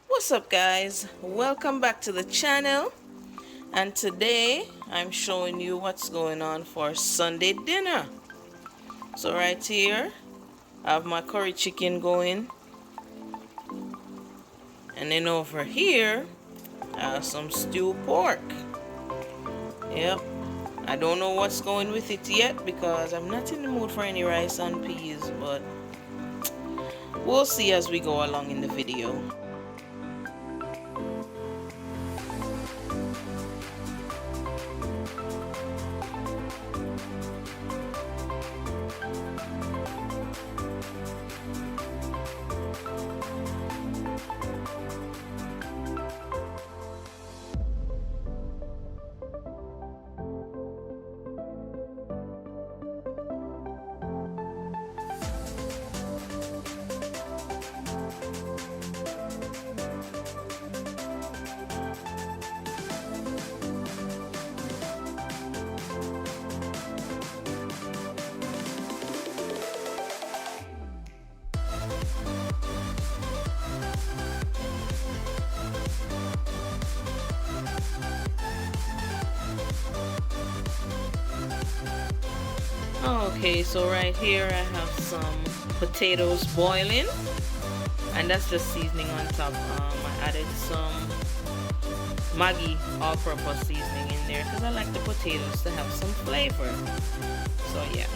What's up, guys? Welcome back to the channel, and today I'm showing you what's going on for Sunday dinner. So right here I have my curry chicken going, and then over here I have some stewed pork. Yep, I don't know what's going with it yet because I'm not in the mood for any rice and peas, but we'll see as we go along in the video. Okay, so right here I have some potatoes boiling, and that's just seasoning on top. I added some Maggi all-purpose seasoning in there because I like the potatoes to have some flavor. So yeah.